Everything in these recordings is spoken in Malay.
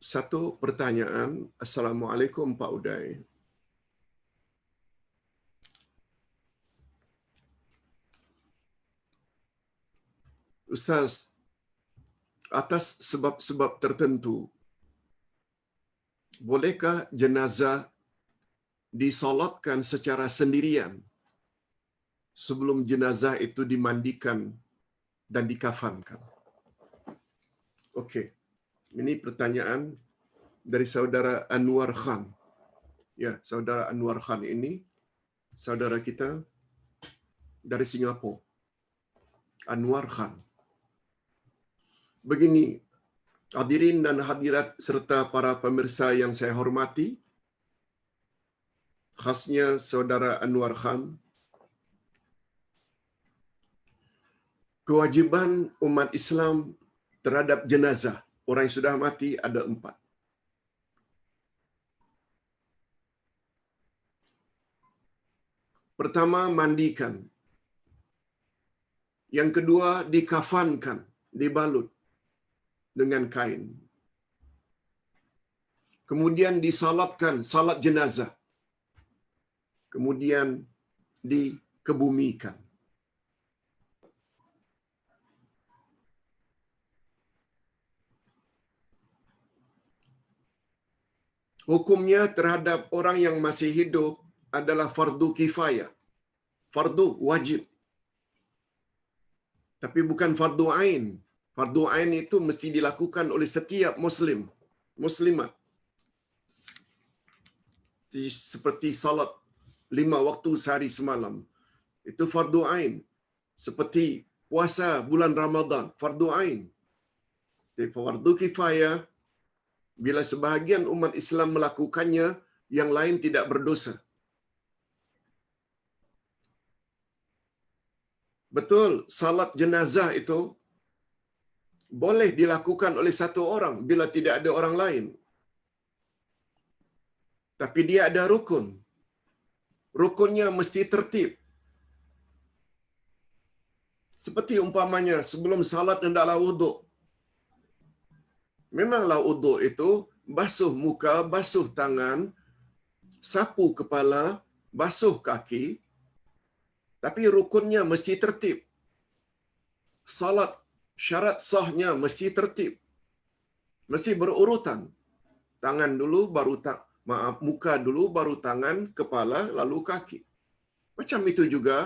Satu pertanyaan. Assalamualaikum Pak Uday. Ustaz, atas sebab-sebab tertentu, bolehkah jenazah disolatkan secara sendirian sebelum jenazah itu dimandikan dan dikafankan? Okey, ini pertanyaan dari saudara Anwar Khan. Ya, saudara Anwar Khan ini saudara kita dari Singapura. Anwar Khan. Begini, hadirin dan hadirat serta para pemirsa yang saya hormati, khasnya saudara Anwar Khan, kewajiban umat Islam terhadap jenazah orang yang sudah mati ada 4. Pertama, mandikan. Yang kedua, dikafankan, dibalut dengan kain. Kemudian disalatkan, salat jenazah. Kemudian dikebumikan. Hukumnya terhadap orang yang masih hidup adalah fardu kifayah. Fardu wajib. Tapi bukan fardu ain. Fardu ain itu mesti dilakukan oleh setiap muslim, muslimat. Seperti salat 5 waktu sehari semalam. Itu fardu ain. Seperti puasa bulan Ramadan, fardu ain. Tapi fardu kifayah, bila sebahagian umat Islam melakukannya, yang lain tidak berdosa. Betul, salat jenazah itu boleh dilakukan oleh satu orang bila tidak ada orang lain. Tapi dia ada rukun. Rukunnya mesti tertib. Seperti umpamanya sebelum salat hendaklah wuduk. Memanglah wuduk itu basuh muka, basuh tangan, sapu kepala, basuh kaki. Tapi rukunnya mesti tertib. Salat syarat sahnya mesti tertib. Mesti berurutan. Tangan dulu baru muka dulu baru tangan, kepala lalu kaki. Macam itu juga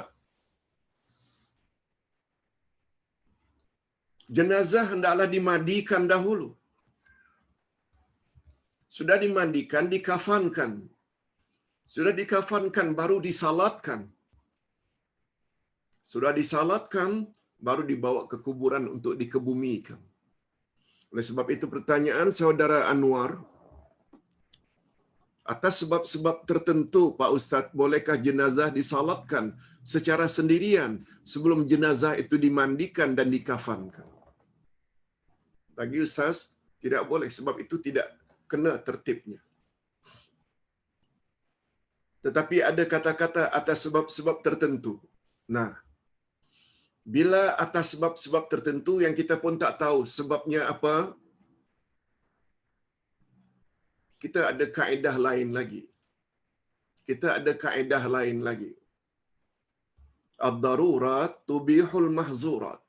jenazah hendaklah dimandikan dahulu. Sudah dimandikan, dikafankan. Sudah dikafankan baru disalatkan. Sudah disalatkan baru dibawa ke kuburan untuk dikebumikan. Oleh sebab itu pertanyaan saudara Anwar, atas sebab-sebab tertentu Pak Ustaz, bolehkah jenazah disalatkan secara sendirian sebelum jenazah itu dimandikan dan dikafankan? Bagi Ustaz, tidak boleh sebab itu tidak kena tertibnya. Tetapi ada kata-kata atas sebab-sebab tertentu. Nah, bila atas sebab-sebab tertentu yang kita pun tak tahu sebabnya apa, kita ada kaedah lain lagi. Kita ada kaedah lain lagi. Ad-darurat tubihul mahzurat.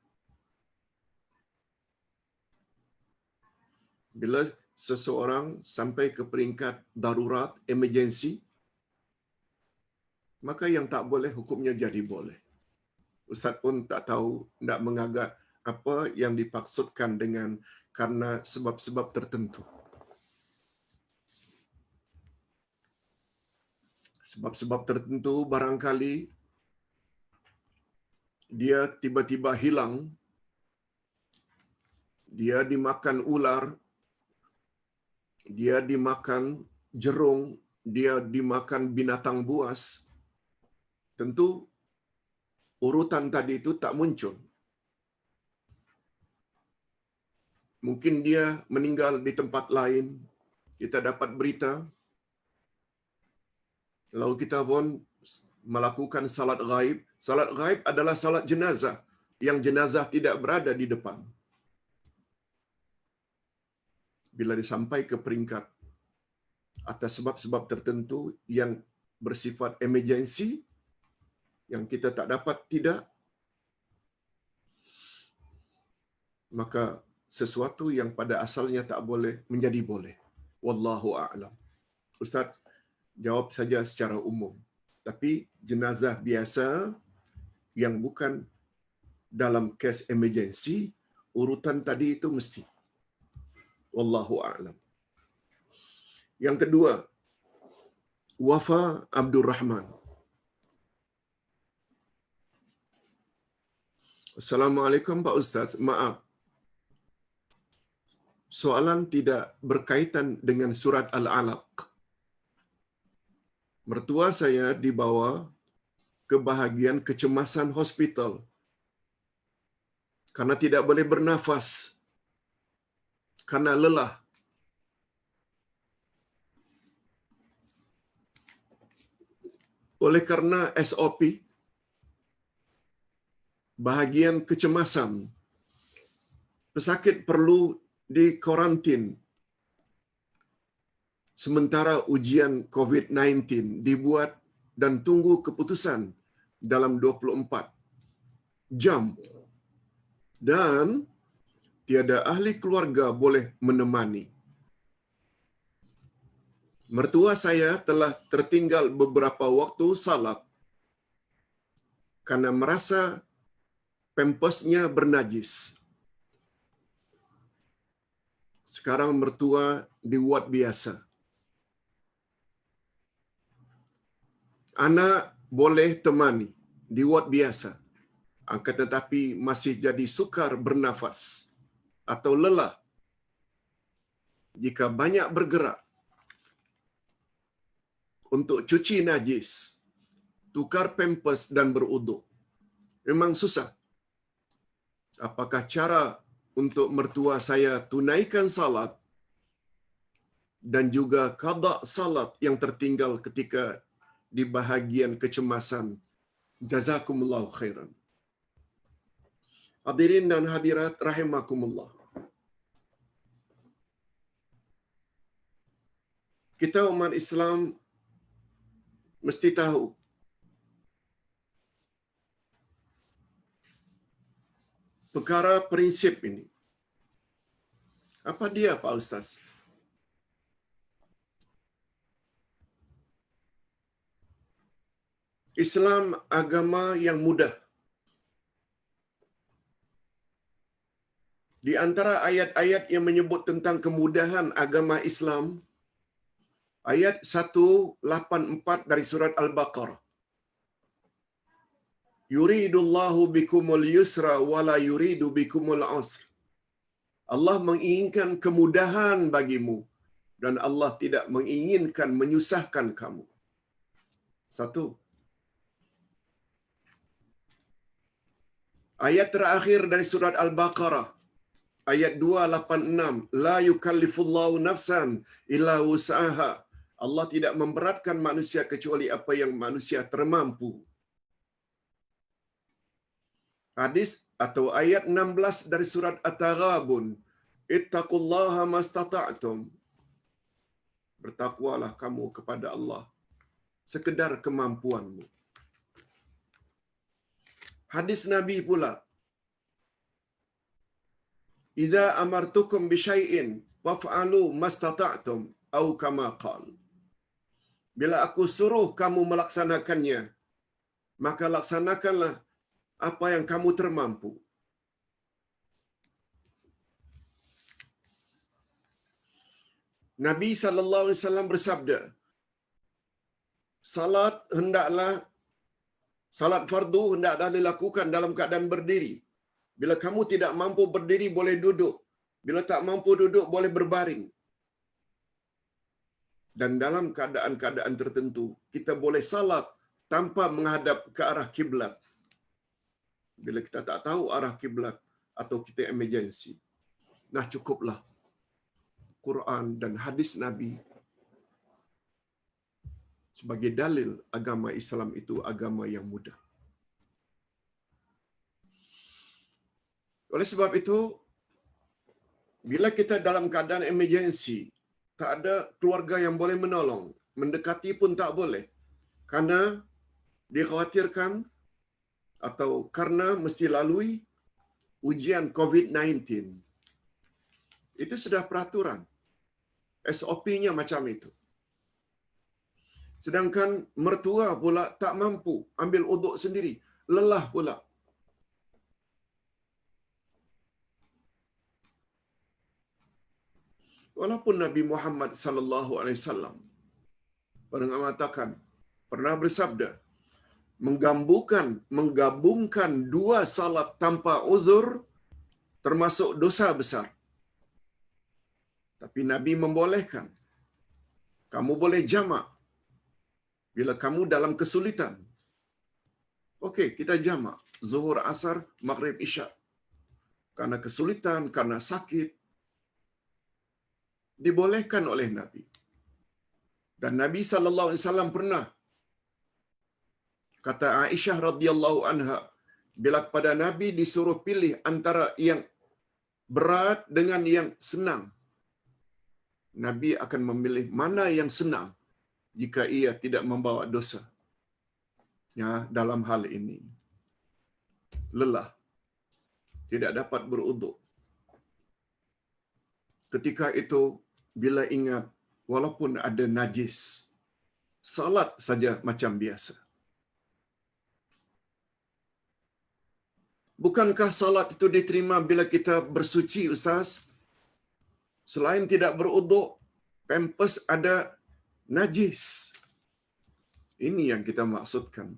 Bila seseorang sampai ke peringkat darurat, emergency, maka yang tak boleh hukumnya jadi boleh. Ustaz pun tak tahu, nak mengagak apa yang dimaksudkan dengan karena sebab-sebab tertentu. Sebab-sebab tertentu barangkali dia tiba-tiba hilang, dia dimakan ular, dia dimakan jerung, dia dimakan binatang buas. Tentu urutan tadi itu tak muncul. Mungkin dia meninggal di tempat lain, kita dapat berita, lalu kita pun melakukan salat ghaib. Salat ghaib adalah salat jenazah, yang jenazah tidak berada di depan. bila disampai ke peringkat atas sebab-sebab tertentu yang bersifat emergency, yang kita tak dapat tidak, maka sesuatu yang pada asalnya tak boleh menjadi boleh. Wallahu a'lam. Ustaz jawab saja secara umum. Tapi jenazah biasa yang bukan dalam kes emergency, urutan tadi itu mesti. Wallahu a'lam. Yang kedua, Wafa Abdul Rahman. Assalamualaikum Pak Ustaz. Maaf, soalan tidak berkaitan dengan surat Al-Alaq. Mertua saya dibawa ke bahagian kecemasan hospital karena tidak boleh bernafas, karena lelah. Oleh karena SOP, bahagian kecemasan, pesakit perlu dikarantin sementara ujian COVID-19 dibuat dan tunggu keputusan dalam 24 jam. Dan tiada ahli keluarga boleh menemani. Mertua saya telah tertinggal beberapa waktu salat karena merasa pampasnya bernajis. Sekarang mertua di ward biasa. Anak boleh temani di ward biasa, akan tetapi masih jadi sukar bernafas atau lelah jika banyak bergerak untuk cuci najis, tukar pampers dan beruduk. Memang susah. Apakah cara untuk mertua saya tunaikan salat dan juga qada salat yang tertinggal ketika di bahagian kecemasan? Jazakumullahu khairan. Hadirin dan hadirat rahimakumullah. Kita umat Islam mesti tahu perkara prinsip ini. Apa dia Pak Ustaz? Islam agama yang mudah. Di antara ayat-ayat yang menyebut tentang kemudahan agama Islam, ayat 184 dari surat Al-Baqarah. Yuridullahu bikumul yusra wala yuridu bikumul usr. Allah menginginkan kemudahan bagimu dan Allah tidak menginginkan menyusahkan kamu. Satu. Ayat terakhir dari surat Al-Baqarah, ayat 286, la yukallifullahu nafsan illa wus'aha. Allah tidak memberatkan manusia kecuali apa yang manusia termampu. Hadis atau ayat 16 dari surat At-Taghabun, ittaqullaha mastata'tum. Bertakwalah kamu kepada Allah sekedar kemampuanmu. Hadis Nabi pula, idza amartukum bi syai'in faf'alu mastata'tum au kama qal. Bila aku suruh kamu melaksanakannya, maka laksanakanlah apa yang kamu termampu. Nabi sallallahu alaihi wasallam bersabda, salat fardu hendaklah dilakukan dalam keadaan berdiri. Bila kamu tidak mampu berdiri, boleh duduk. Bila tak mampu duduk, boleh berbaring. Dan dalam keadaan-keadaan tertentu, kita boleh salat tanpa menghadap ke arah kiblat. Bila kita tak tahu arah kiblat atau kita emergency. Nah, cukuplah Quran dan hadis Nabi sebagai dalil agama Islam itu agama yang mudah. Oleh sebab itu, Bila kita dalam keadaan emergency, tak ada keluarga yang boleh menolong, mendekati pun tak boleh, karena dikhawatirkan atau karena mesti lalui ujian COVID-19. Itu sudah peraturan. SOP-nya macam itu. Sedangkan mertua pula tak mampu ambil uduk sendiri, lelah pula. Walaupun Nabi Muhammad sallallahu alaihi wasallam pernah mengatakan, pernah bersabda, menggabungkan dua salat tanpa uzur termasuk dosa besar. Tapi Nabi membolehkan. Kamu boleh jamak bila kamu dalam kesulitan. Okey, kita jamak zuhur, asar, maghrib, isya. Karena kesulitan, karena sakit, dibolehkan oleh Nabi. Dan Nabi sallallahu alaihi wasallam pernah, kata Aisyah radhiyallahu anha, bila kepada Nabi disuruh pilih antara yang berat dengan yang senang, Nabi akan memilih mana yang senang jika ia tidak membawa dosa. Ya, dalam hal ini lelah, tidak dapat beruduk. Ketika itu bila ingat walaupun ada najis, salat saja macam biasa. Bukankah salat itu diterima bila kita bersuci, Ustaz? Selain tidak beruduk, pampers ada najis. Ini yang kita maksudkan.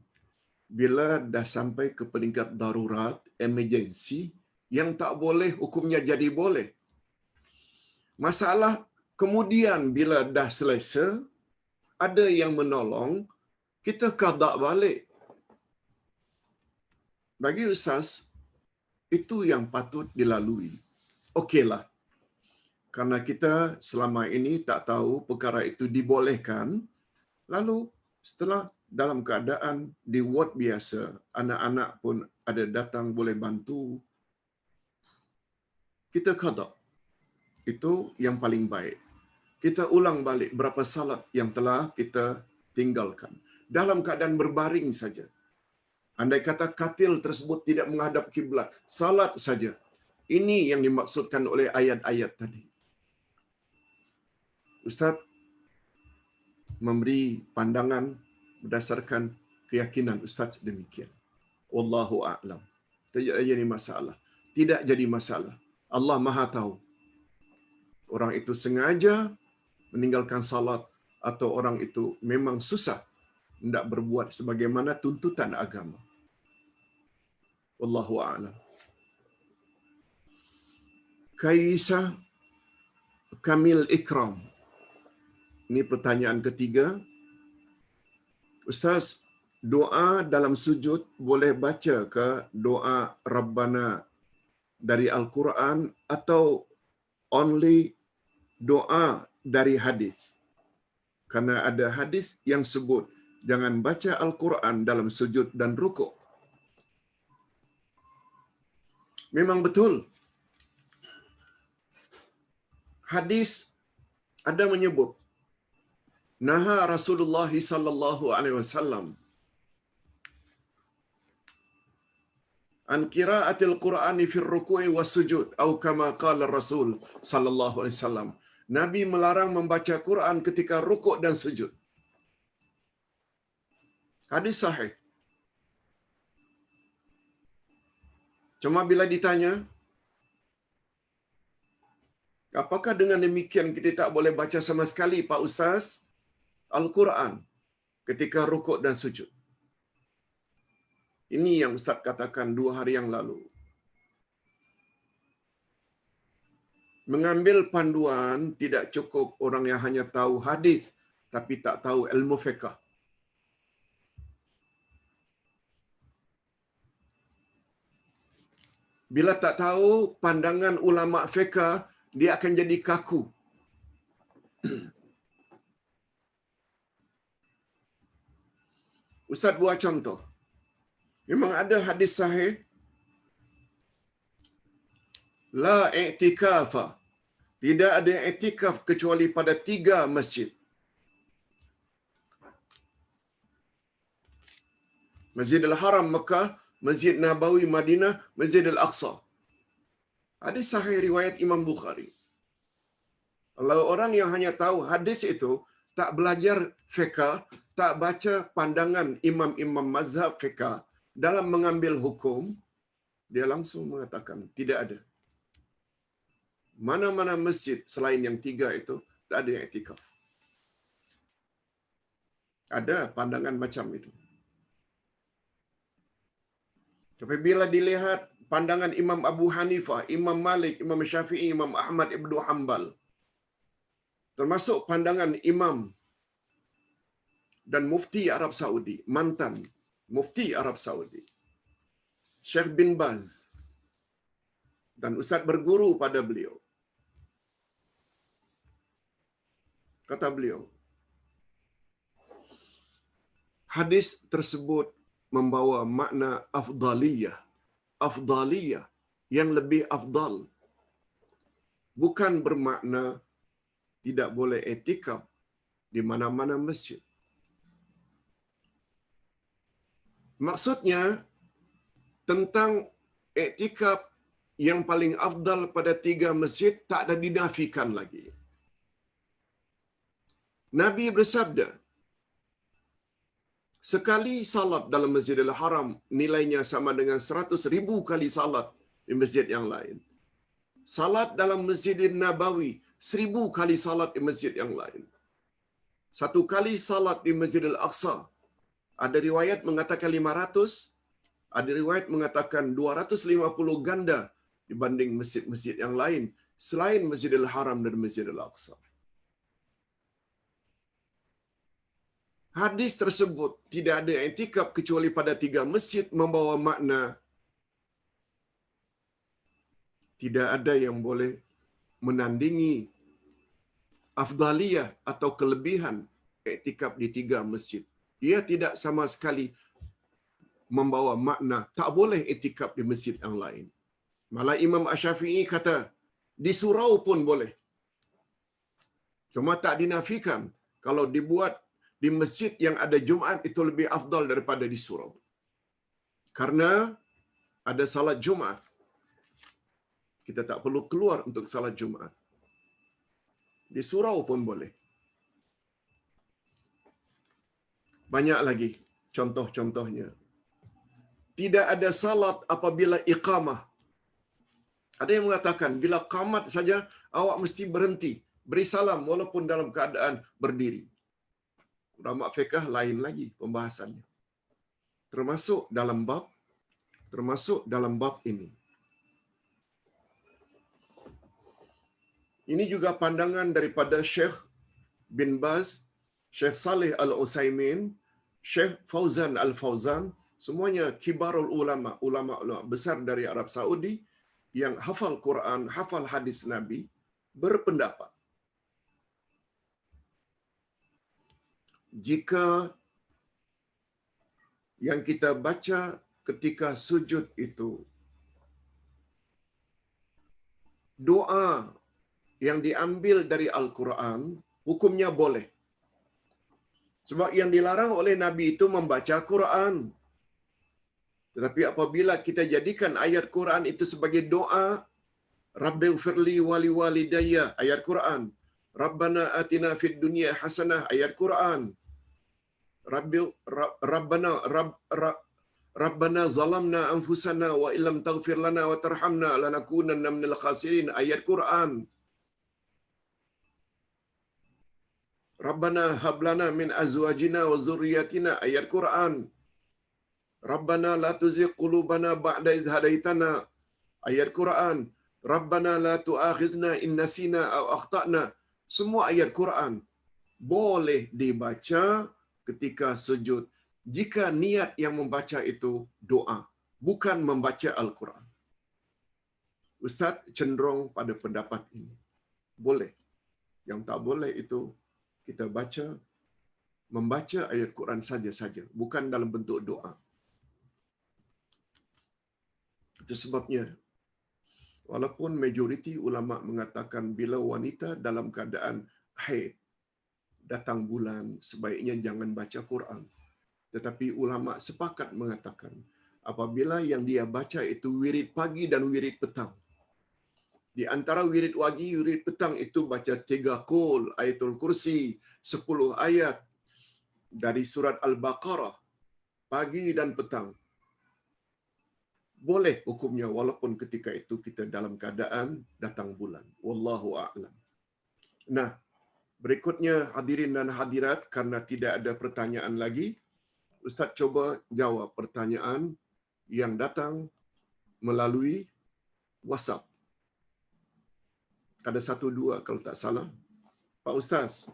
Bila dah sampai ke peringkat darurat, emergency, yang tak boleh hukumnya jadi boleh. Masalah kemudian bila dah selesai, ada yang menolong, kita qada balik. Bagi Ustaz, itu yang patut dilalui. Okeylah. Karena kita selama ini tak tahu perkara itu dibolehkan, lalu setelah dalam keadaan di ward biasa, anak-anak pun ada datang boleh bantu, kita qada. Itu yang paling baik. Kita ulang balik berapa salat yang telah kita tinggalkan. Dalam keadaan berbaring saja. Andai kata katil tersebut tidak menghadap kiblat, salat saja. Ini yang dimaksudkan oleh ayat-ayat tadi. Ustaz memberi pandangan berdasarkan keyakinan Ustaz demikian. Wallahu a'lam. Tidak jadi masalah. Tidak jadi masalah. Allah Maha tahu. Orang itu sengaja meninggalkan salat atau orang itu memang susah hendak berbuat sebagaimana tuntutan agama. Wallahu a'lam. Kaisa Kamil Ikram. Ini pertanyaan ketiga. Ustaz, doa dalam sujud boleh baca ke doa Rabbana dari Al-Quran atau only doa dari hadis? Karena ada hadis yang sebut jangan baca Al-Quran dalam sujud dan rukuk. Memang betul. Hadis ada menyebut naha Rasulullah sallallahu alaihi wasallam an qira'atil Qur'ani fi ruku'i was sujud atau kama qala Rasul sallallahu alaihi wasallam. Nabi melarang membaca Quran ketika rukuk dan sujud. Hadis sahih. Cuma bila ditanya, apakah dengan demikian kita tak boleh baca sama sekali Pak Ustaz Al-Quran ketika rukuk dan sujud? Ini yang Ustaz katakan 2 hari yang lalu. Mengambil panduan tidak cukup orang yang hanya tahu hadis tapi tak tahu ilmu fiqh. Bila tak tahu pandangan ulama fiqh, dia akan jadi kaku. Ustaz buat contoh. Memang ada hadis sahih la i'tikafa Tidak ada i'tikaf kecuali pada 3 masjid. Masjidil Haram Mekah, Masjid Nabawi Madinah, Masjidil Aqsa. Hadis sahih riwayat Imam Bukhari. Kalau orang yang hanya tahu hadis itu, tak belajar fiqh, tak baca pandangan imam-imam mazhab fiqh dalam mengambil hukum, dia langsung mengatakan tidak ada. Mana-mana masjid selain yang 3 itu tak ada i'tikaf. Ada pandangan macam itu. Tapi bila dilihat pandangan Imam Abu Hanifah, Imam Malik, Imam Syafi'i, Imam Ahmad Ibn Hanbal, termasuk pandangan Imam dan Mufti Arab Saudi, mantan Mufti Arab Saudi, Syekh bin Baz, dan Ustaz berguru pada beliau. Kata beliau, hadis tersebut membawa makna afdaliyah yang lebih afdal. Bukan bermakna tidak boleh i'tikaf di mana-mana masjid. Maksudnya tentang i'tikaf yang paling afdal pada 3 masjid tak ada dinafikan lagi. Nabi bersabda, sekali salat dalam Masjidil Haram nilainya sama dengan 100,000 kali salat di masjid yang lain. Salat dalam Masjidil Nabawi 1,000 kali salat di masjid yang lain. 1 kali salat di Masjidil Aqsa, ada riwayat mengatakan 500, ada riwayat mengatakan 250 ganda dibanding masjid-masjid yang lain selain Masjidil Haram dan Masjidil Aqsa. Hadis tersebut tidak ada i'tikaf kecuali pada 3 masjid membawa makna tidak ada yang boleh menandingi afdaliyah atau kelebihan i'tikaf di 3 masjid. Ia tidak sama sekali membawa makna tak boleh i'tikaf di masjid yang lain. Malah Imam Asy-Syafi'i kata di surau pun boleh. Cuma tak dinafikan kalau dibuat di masjid yang ada Jumaat itu lebih afdal daripada di surau. Karena ada salat Jumaat. Kita tak perlu keluar untuk salat Jumaat. Di surau pun boleh. Banyak lagi contoh-contohnya. Tidak ada salat apabila iqamah. Ada yang mengatakan bila qamat saja awak mesti berhenti, beri salam walaupun dalam keadaan berdiri. Ulama fiqh lain lagi pembahasannya. Termasuk dalam bab ini. Ini juga pandangan daripada Syekh bin Baz, Syekh Saleh Al-Utsaimin, Syekh Fauzan Al-Fauzan, semuanya kibarul ulama besar dari Arab Saudi yang hafal Quran, hafal hadis Nabi, berpendapat jika yang kita baca ketika sujud itu doa yang diambil dari Al-Quran, hukumnya boleh. Sebab yang dilarang oleh Nabi itu membaca Quran. Tetapi apabila kita jadikan ayat Quran itu sebagai doa, Rabbighfirli wali walidayya, ayat Quran. Rabbana atina fid dunya hasanah, ayat Quran. Rabbana zalamna anfusana wa illam taghfir lana wa tarhamna lanakunanna minal khasirin, ayat Quran. Rabbana hab lana min azwajina wa dzurriyyatina, ayat Quran. Rabbana la tuzigh qulubana ba'da idh hadaitana, ayat Quran. Rabbana la tu'akhidhna in nasina aw akhtana. Semua ayat Quran boleh dibaca ketika sujud jika niat yang membaca itu doa, bukan membaca Al-Quran. Ustaz cenderung pada pendapat ini. Boleh. Yang tak boleh itu kita membaca ayat Quran saja-saja, bukan dalam bentuk doa. Itu sebabnya Walaupun majoriti ulama mengatakan bila wanita dalam keadaan haid, datang bulan, sebaiknya jangan baca Quran. Tetapi ulama sepakat mengatakan, apabila yang dia baca itu wirid pagi dan wirid petang. Di antara wirid pagi, wirid petang itu baca 3 qul, ayatul kursi, 10 ayat dari surat Al-Baqarah, pagi dan petang. Boleh hukumnya walaupun ketika itu kita dalam keadaan datang bulan. Wallahu a'lam. Nah, berikutnya hadirin dan hadirat, karena tidak ada pertanyaan lagi, Ustaz coba jawab pertanyaan yang datang melalui WhatsApp. Ada 1-2 kalau tak salah. Pak Ustaz,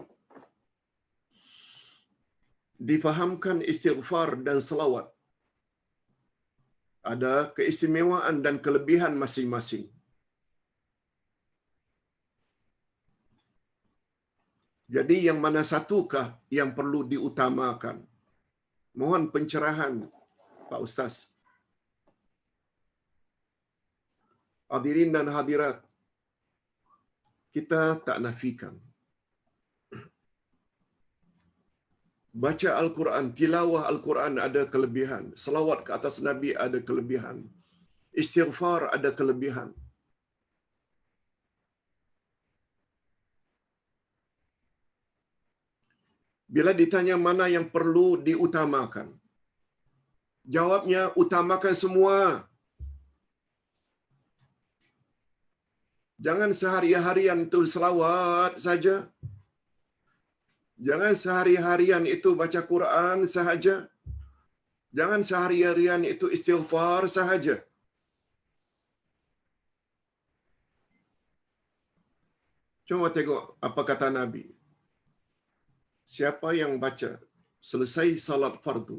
difahamkan istighfar dan selawat ada keistimewaan dan kelebihan masing-masing. Jadi yang mana satukah yang perlu diutamakan? Mohon pencerahan, Pak Ustaz. Hadirin dan hadirat, kita tak nafikan. Baca Al-Quran, tilawah Al-Quran ada kelebihan. Selawat ke atas Nabi ada kelebihan. Istighfar ada kelebihan. Bila ditanya mana yang perlu diutamakan, jawabnya utamakan semua. Jangan sehari-harian itu selawat saja. Jangan sehari-harian itu baca Quran sahaja. Jangan sehari-harian itu istighfar sahaja. Cuma tengok apa kata Nabi. Siapa yang baca selesai salat fardu,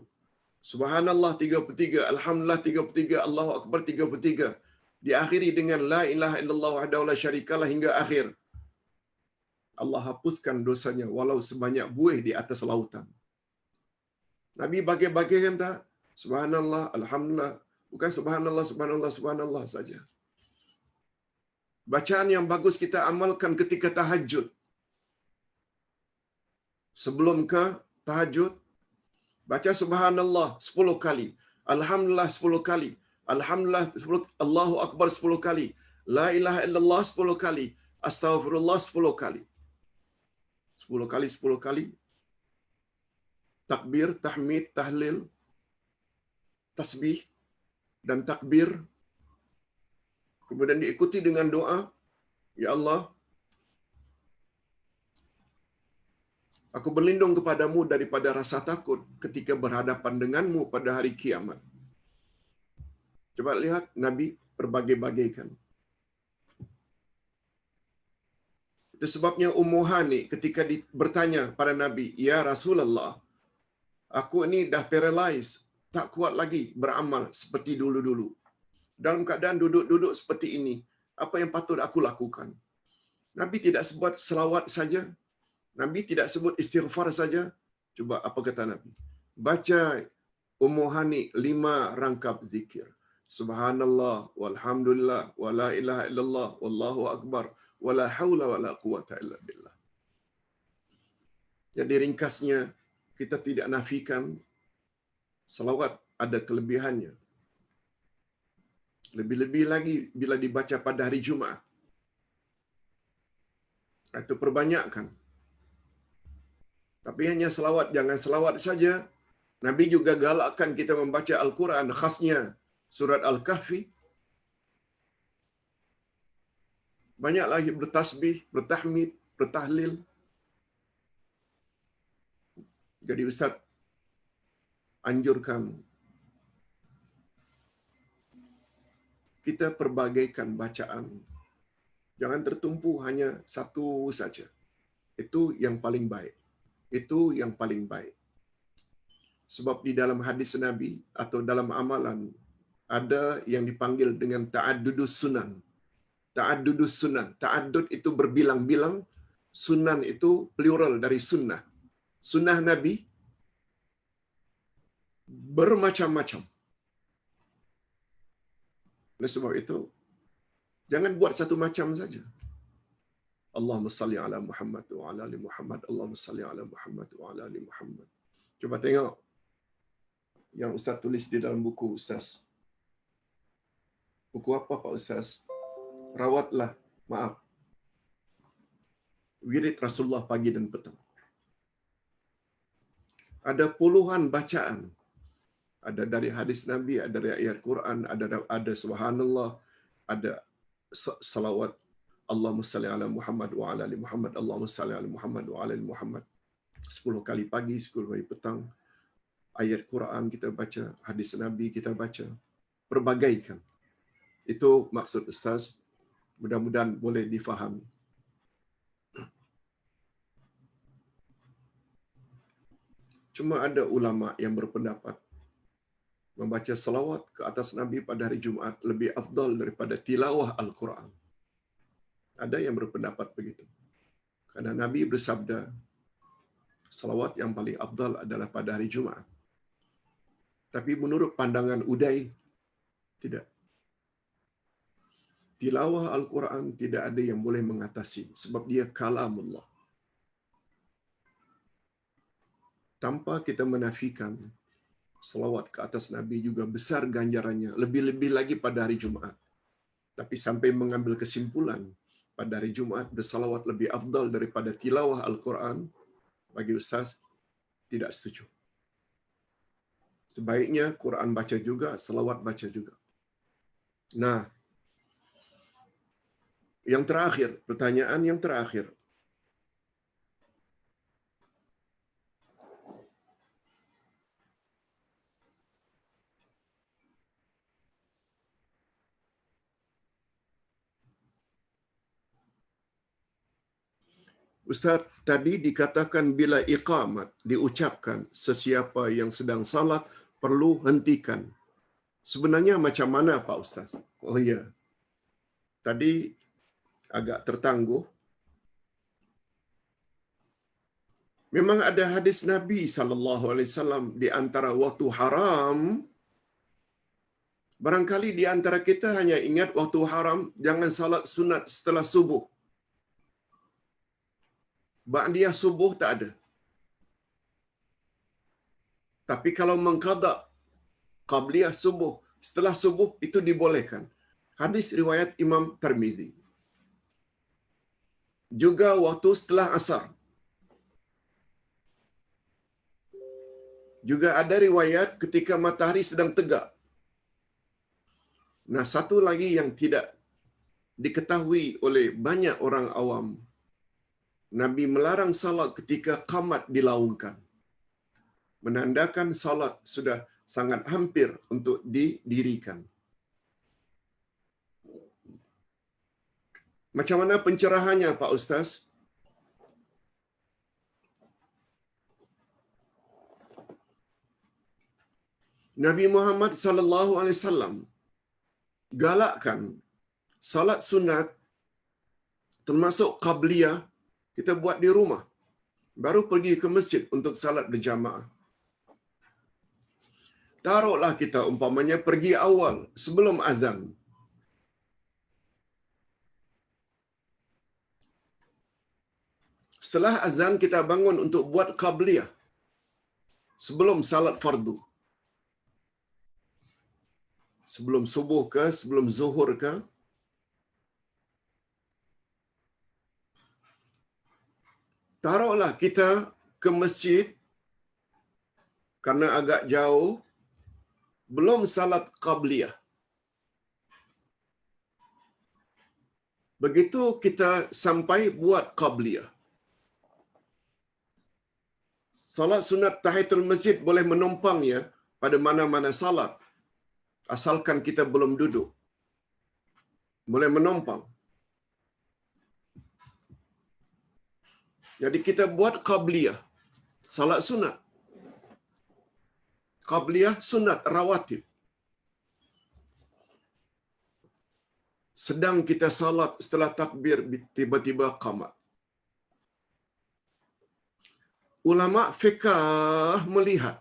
Subhanallah 33, Alhamdulillah 33, Allahu Akbar 33, diakhiri dengan La ilaha illallah wahdahu la syarikalah hingga akhir, Allah hapuskan dosanya walau sebanyak buih di atas lautan. Nabi bagi-bagikan tak? Subhanallah, Alhamdulillah. Bukan Subhanallah, Subhanallah, Subhanallah saja. Bacaan yang bagus kita amalkan ketika tahajud. Sebelum ke tahajud, baca Subhanallah 10 kali. Alhamdulillah 10 kali. Alhamdulillah 10, Allahu Akbar 10 kali. La ilaha illallah 10 kali. Astaghfirullah 10 kali. 10 kali, 10 kali. Takbir, tahmid, tahlil, tasbih dan takbir. Kemudian diikuti dengan doa, Ya Allah, aku berlindung kepadamu daripada rasa takut ketika berhadapan denganmu pada hari kiamat. Coba lihat, Nabi berbagai-bagaikan. Itu sebabnya Ummu Hani ketika bertanya pada Nabi, Ya Rasulullah, aku ini dah paralyzed, tak kuat lagi beramal seperti dulu-dulu. Dalam keadaan duduk-duduk seperti ini, apa yang patut aku lakukan? Nabi tidak sebut selawat saja. Nabi tidak sebut istighfar saja. Coba apa kata Nabi? Baca Ummu Hani 5 rangkap zikir. Subhanallah, walhamdulillah, wala ilaha illallah, wallahu akbar, wala hawla wala quwata illa billah. Jadi ringkasnya, kita tidak nafikan selawat ada kelebihannya. Lebih-lebih lagi bila dibaca pada hari Jumaat. Itu perbanyakkan. Tapi hanya selawat, jangan selawat saja. Nabi juga galakkan kita membaca Al-Quran, khasnya surat Al-Kahfi. Banyak lagi bertasbih, bertahmid, bertahlil. Jadi Ustaz anjurkan kita perbagaikan bacaan. Jangan tertumpu hanya satu saja. Itu yang paling baik. Itu yang paling baik. Sebab di dalam hadis Nabi atau dalam amalan ada yang dipanggil dengan ta'addudus sunan. Ta'addudus sunan. Ta'addud itu berbilang-bilang. Sunan itu plural dari sunnah. Sunnah Nabi bermacam-macam. Oleh sebab itu, Jangan buat satu macam saja. Allahumma salli ala Muhammad wa ala ali Muhammad. Allahumma salli ala Muhammad wa ala ali Muhammad. Cuba tengok yang Ustaz tulis di dalam buku Ustaz. Buku apa Pak Ustaz? Rawatlah, maaf. Wirid Rasulullah pagi dan petang. Ada puluhan bacaan. Ada dari hadis Nabi, ada dari ayat Quran, ada subhanallah, ada salawat Allahumma salli ala Muhammad wa ala ali Muhammad. Allahumma salli ala Muhammad wa ala ali Muhammad. 10 kali pagi, 10 kali petang. Ayat Quran kita baca, hadis Nabi kita baca. Perbagaikan. Itu maksud Ustaz. Mudah-mudahan boleh difahami. Cuma ada ulama yang berpendapat membaca salawat ke atas Nabi pada hari Jumaat lebih afdal daripada tilawah Al-Quran. Ada yang berpendapat begitu. Karena Nabi bersabda, salawat yang paling afdal adalah pada hari Jumaat. Tapi menurut pandangan Uday, tidak. Tilawah Al-Quran tidak ada yang boleh mengatasi sebab dia kalamullah. Tanpa kita menafikan, salawat ke atas Nabi juga besar ganjarannya, lebih-lebih lagi pada hari Jumaat. Tapi sampai mengambil kesimpulan, pada hari Jumaat bersalawat lebih afdal daripada tilawah Al-Quran, bagi Ustaz, tidak setuju. Sebaiknya Quran baca juga, salawat baca juga. Nah, yang terakhir, pertanyaan yang terakhir. Ustaz, tadi dikatakan bila iqamat diucapkan, sesiapa yang sedang salat perlu hentikan. Sebenarnya macam mana Pak Ustaz? Oh ya, tadi agak tertangguh. Memang ada hadis Nabi SAW di antara waktu haram. Barangkali di antara kita hanya ingat waktu haram, jangan salat sunat setelah subuh. Ba'diyah subuh tak ada. Tapi kalau mengqada qabliyah subuh, setelah subuh itu dibolehkan. Hadis riwayat Imam Tirmizi. Juga waktu setelah asar. Juga ada riwayat ketika matahari sedang tegak. Nah, satu lagi yang tidak diketahui oleh banyak orang awam, Nabi melarang salat ketika qamat dilaungkan. Menandakan salat sudah sangat hampir untuk didirikan. Macam mana pencerahannya Pak Ustaz? Nabi Muhammad sallallahu alaihi wasallam galakkan salat sunat termasuk qabliyah kita buat di rumah. Baru pergi ke masjid untuk salat berjamaah. Taruhlah kita umpamanya pergi awal sebelum azan. Setelah azan kita bangun untuk buat qabliyah sebelum salat fardu. Sebelum subuh ke, sebelum zuhur ke. Taruhlah kita ke masjid karena agak jauh, belum salat qabliyah. Begitu kita sampai buat qabliyah. Salat sunat tahiyatul masjid boleh menumpangnya pada mana-mana salat. Asalkan kita belum duduk. Boleh menumpang. Jadi kita buat qabliyah. Salat sunat. Qabliyah sunat rawatib. Sedang kita salat setelah takbir, tiba-tiba qamat. Ulama fiqh melihat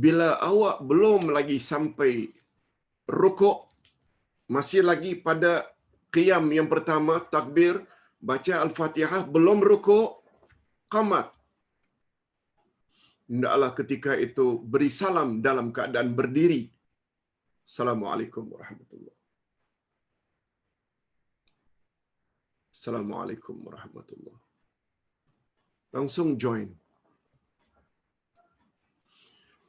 bila awak belum lagi sampai rukuk, masih lagi pada qiyam yang pertama, takbir, baca Al-Fatihah, belum rukuk, qamat. Hendaklah ketika itu beri salam dalam keadaan berdiri. Assalamualaikum warahmatullahi. Assalamualaikum warahmatullahi. Langsung join.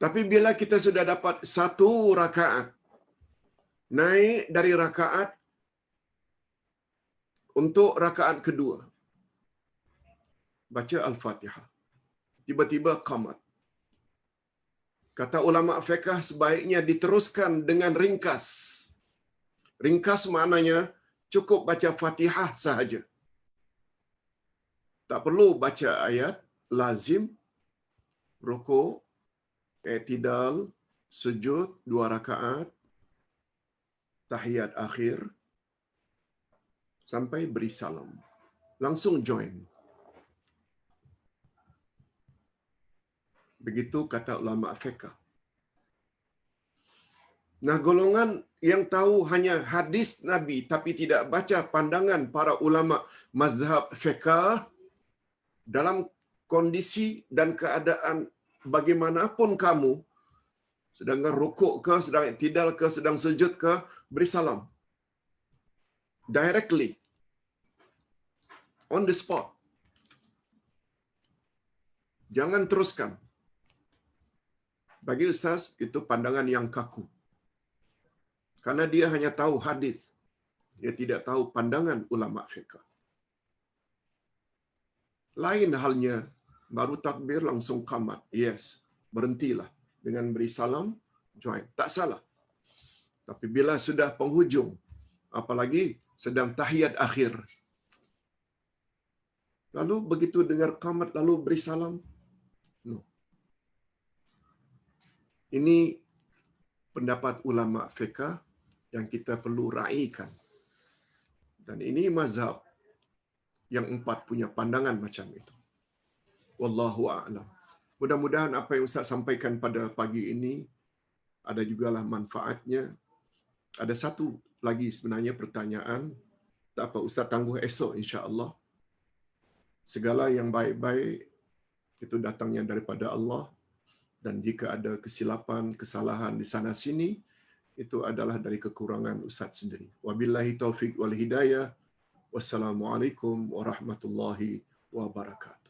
Tapi bila kita sudah dapat satu rakaat, naik dari rakaat untuk rakaat kedua, baca Al-Fatihah. Tiba-tiba qamat. Kata ulama fiqh sebaiknya diteruskan dengan ringkas. Ringkas maknanya cukup baca Fatihah sahaja. Tak perlu baca ayat, lazim, rukuk, i'tidal, sujud 2 rakaat, tahiyat akhir, sampai beri salam. Langsung join. Begitu kata ulama fiqh. Nah, golongan yang tahu hanya hadis Nabi tapi tidak baca pandangan para ulama mazhab fiqh dalam kondisi dan keadaan bagaimanapun kamu, sedang rukuk ke, sedang i'tidal ke, sedang sujud ke, beri salam. Directly. On the spot. Jangan teruskan. Bagi ustaz, itu pandangan yang kaku. Karena dia hanya tahu hadis. Dia tidak tahu pandangan ulama fiqh. Lain halnya, baru takbir langsung qamat. Yes, berhentilah. Dengan beri salam, join. Tak salah. Tapi bila sudah penghujung, apalagi sedang tahiyat akhir, lalu begitu dengar qamat, lalu beri salam, no. Ini pendapat ulama fiqh yang kita perlu raikan. Dan ini mazhab yang 4 punya pandangan macam itu. Wallahu a'lam. Mudah-mudahan apa yang Ustaz sampaikan pada pagi ini ada jugalah manfaatnya. Ada satu lagi sebenarnya pertanyaan. Tak apa, Ustaz tangguh esok insya-Allah. Segala yang baik-baik itu datangnya daripada Allah. Dan jika ada kesilapan, kesalahan di sana sini, itu adalah dari kekurangan Ustaz sendiri. Wabillahi taufiq wal hidayah. Wassalamualaikum warahmatullahi wabarakatuh.